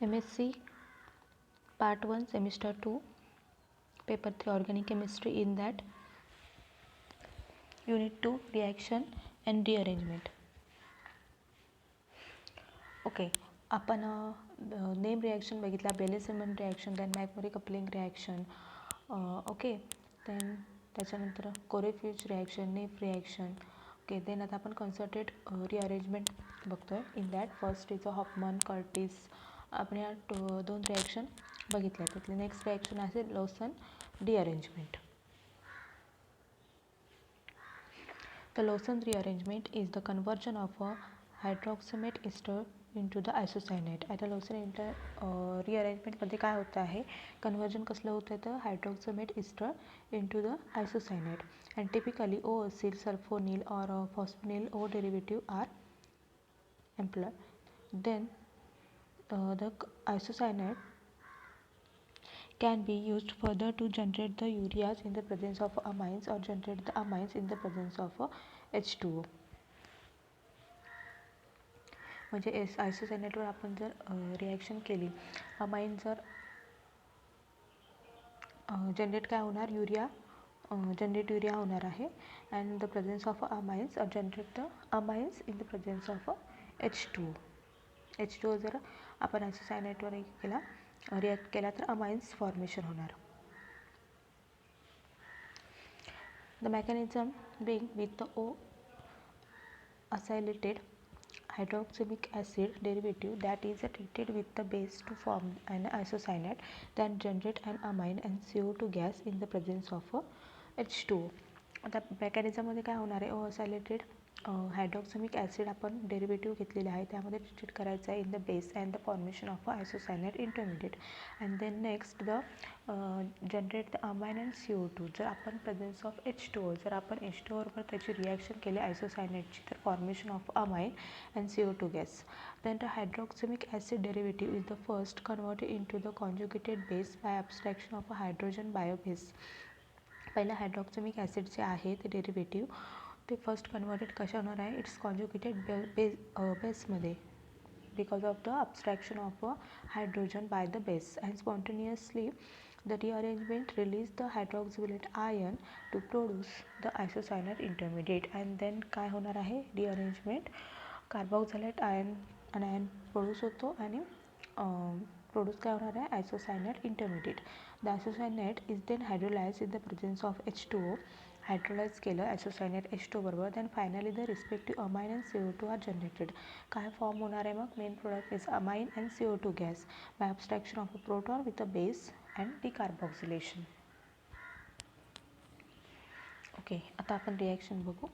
MSc Part 1 Semester 2 Paper 3 Organic Chemistry. In that Unit 2 Reaction and Rearrangement. Okay, आपण name reaction बघितला, बेले-सिमन reaction, then McMurry coupling reaction, okay, then त्याच्यानंतर Corey Fuchs reaction, Nef reaction. Okay, then आता आपण concerted rearrangement बघतोय. In that first is Hofmann Curtius. आपण या दोन रिॲक्शन बघितल्या. त्यातले नेक्स्ट रिॲक्शन आहे Lossen rearrangement. The Lawson rearrangement is the conversion of a hydroxamate ester into the isocyanate. आता Lawson rearrangement मध्ये काय होतं आहे, कन्वर्जन कसलं होतं तर हायड्रॉक्समेट Easter into the isocyanate, and typically O-acyl, sulfonyl or phosphonyl O derivative are employed. Then the isocyanate can be used further to generate the ureas in the presence of amines or generate the amines in the presence of H2O. म्हणजे आयसोसायनेटवर आपण जर reaction केली, amine जर generate काय होणार, urea generate urea होणार आहे, and the presence of amines और generate the amines in the presence of H2O. H2O जर आपण आयसोसायनेटवर केला रिॲक्ट केला तर अमाइन्स फॉर्मेशन होणार. The mechanism being with the O-acylated hydroxamic acid derivative that is treated with the base to form an isocyanate, then generate an amine and CO2 gas in the presence of H2O. आता मेकॅनिझममध्ये काय होणार आहे, O-acylated हायड्रॉक्समिक acid आपण derivative घेतलेले आहे, त्यामध्ये treat करायचं आहे in the base and the formation of isocyanate intermediate, and then next the generate the amine and CO2. जर आपण प्रेझेन्स ऑफ H2O, जर आपण H2O बरोबर त्याची रिॲक्शन केली आयसोसायनेटची, तर formation of amine and CO2 gas. Then the hydroxamic acid derivative is the first converted into the conjugated base by abstraction of hydrogen by a base. पहिला हायड्रॉक्समिक ॲसिड जे आहे ते डेरिव्हेटिव्ह ते फर्स्ट कन्वर्टेड कशा होणार आहे, इट्स कॉन्जुगेटेड बेसमध्ये because of the abstraction of hydrogen by the base, and spontaneously the rearrangement release the hydroxylate ion to produce the isocyanate intermediate. And then काय होणार आहे, रिअरेंजमेंट कार्बोक्सिलेट आयन प्रोड्यूस होतो आणि produce काय होणार आहे, isocyanate intermediate. The isocyanate is then hydrolyse in the presence of H2O. Hydrolyse केलं isocyanate H2O बरोबर, then finally the respective amine and CO2 are generated. काय फॉर्म होणार आहे मग, main product is amine and CO2 gas by abstraction of a proton with a base and decarboxylation. Okay, आता आपण reaction बघू.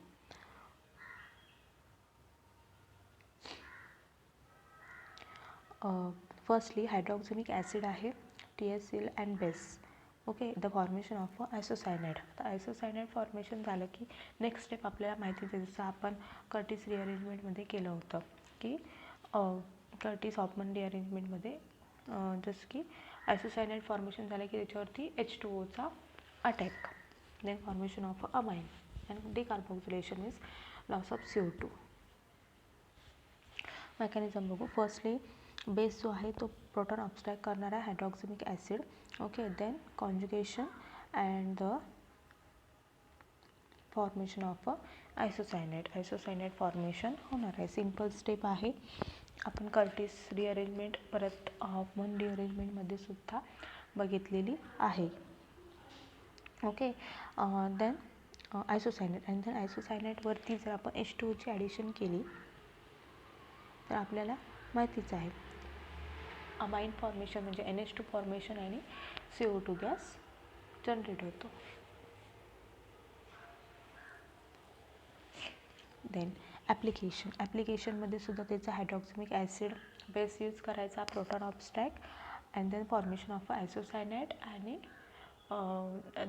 Firstly hydroxamic acid आहे, THCl and base. Okay, the formation of isocyanate. आता isocyanate formation झालं की next step आपल्याला माहितीच आहे, जसं आपण कर्टिस रिअरेंजमेंटमध्ये केलं होतं की कर्टिस हॉफमन रिअरेंजमेंटमध्ये जसं की आयसोसायनेट फॉर्मेशन झालं की त्याच्यावरती H2Oचा attack, then formation of amine and decarboxylation is loss of CO2. Mechanism बघू. फर्स्टली बेस जो आहे तो प्रोटॉन अब्स्ट्रॅक्ट करणार आहे hydroxamic acid. Okay, then conjugation and the formation of isocyanate formation होणार आहे. सिम्पल स्टेप आहे. आपण कर्टिस रिअरेंजमेंट परत हॉफमन रिअरेंजमेंटमध्ये सुद्धा बघितलेली आहे. Okay, then isocyanate, and then आयसोसायनेटवरती जर आपण H2Oची ॲडिशन केली तर आपल्याला माहितीच आहे अमाइन फॉर्मेशन म्हणजे NH2 फॉर्मेशन आणि CO2 गॅस जनरेट होतो. देन ॲप्लिकेशनमध्ये सुद्धा त्याचा हायड्रॉक्सिमिक ॲसिड बेस यूज करायचा, proton abstract and then formation of isocyanate आणि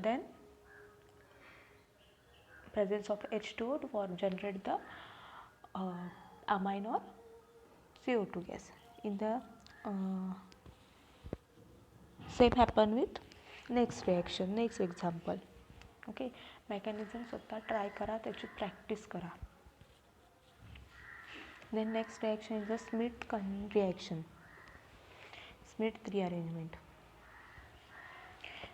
then presence of H2O to generate the amine or CO2 gas. In the same happen with next reaction, next example. Okay, mechanism स्वतः try करा, त्याची practice करा. Then next reaction is the Schmidt reaction. Smith rearrangement.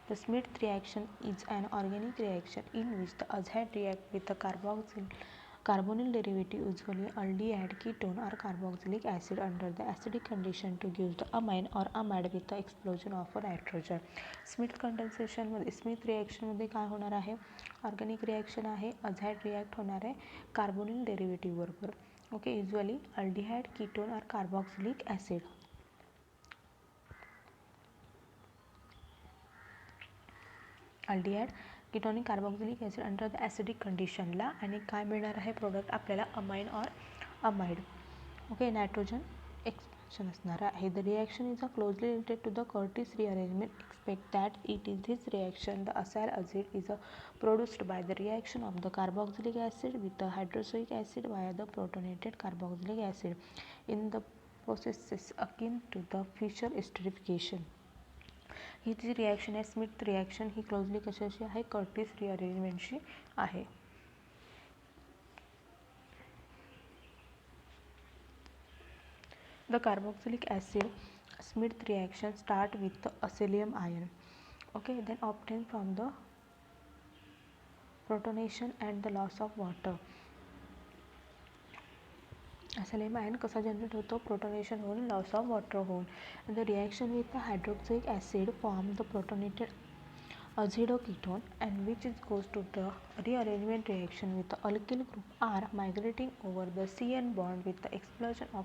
The Smith reaction is an organic reaction in which the azide react with the carbonyl derivative, usually aldehyde, ketone or carboxylic acid under the acidic condition to give the amine or amide with the explosion of a nitrogen. Smith condensation मध्ये Smith reaction मध्ये काय होणार आहे, organic reaction आहे, अझाइड react होणार आहे carbonyl derivative बरोबर. Okay, usually aldehyde, ketone और carboxylic acid. Aldehyde, ketonic carboxylic acid under the acidic कंडिशनला आणि काय मिळणार आहे प्रोडक्ट आपल्याला अमाइन और अमाइड. ओके, नायट्रोजन एक्सप्रेशन असणार आहे. The reaction is closely related to the Curtius rearrangement. Expect that it is this reaction the acyl azide is produced by the reaction of the carboxylic acid with the hydroxylic acid via the protonated carboxylic acid in the processes akin to the Fischer esterification. ही जी reaction आहे Smith reaction ही closely कशाशी आहे, Curtius रिअरेंजमेंटशी आहे. The carboxylic acid Smith reaction start with the acylium ion. Okay, then obtained from the protonation and the loss of water. Acylium ion कसा generate होतो, protonation होऊन, लॉस ऑफ वॉटर होऊन. The reaction with the hydroxylic acid form the protonated azidoketone and which goes to the rearrangement reaction with the alkyl group R migrating over the CN bond with the expulsion of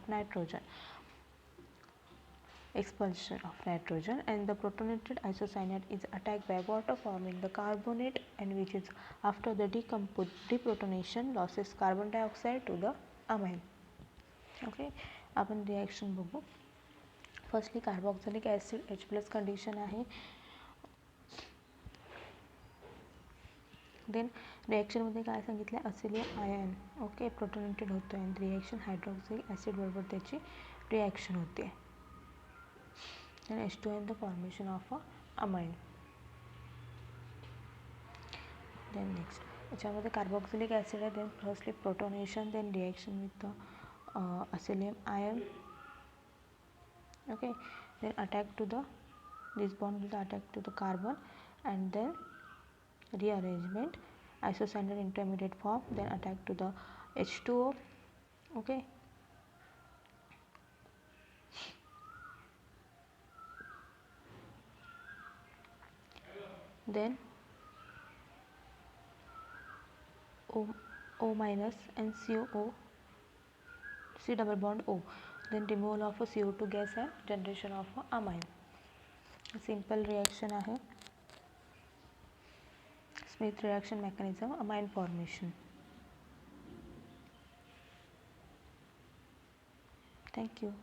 nitrogen and the protonated isocyanate is attacked by water forming the carbonate and which is after the deprotonation losses carbon dioxide to the amine. Okay, आपण reaction बघू. Firstly carboxylic acid H+ condition आहे. Then रिॲक्शनमध्ये काय सांगितलं आहे, असिलियम ion okay protonated होतो आहे. Reaction हायड्रोक्सिलिक acid बरोबर त्याची रिॲक्शन होते. Then H2 in the formation of a amine. Then next याच्यामध्ये कार्बोक्सिलिक ॲसिड आहे. Then firstly protonation, then reaction with acylium ion. Okay, then attack to the this bond will attack to the carbon and then rearrangement isocyanate intermediate form, then attack to the H2O. Okay, then O minus and CO, C double bond O, then removal of a CO2 gas and generation of a amine. Simple reaction आहे. Smith reaction mechanism, amine formation. Thank you.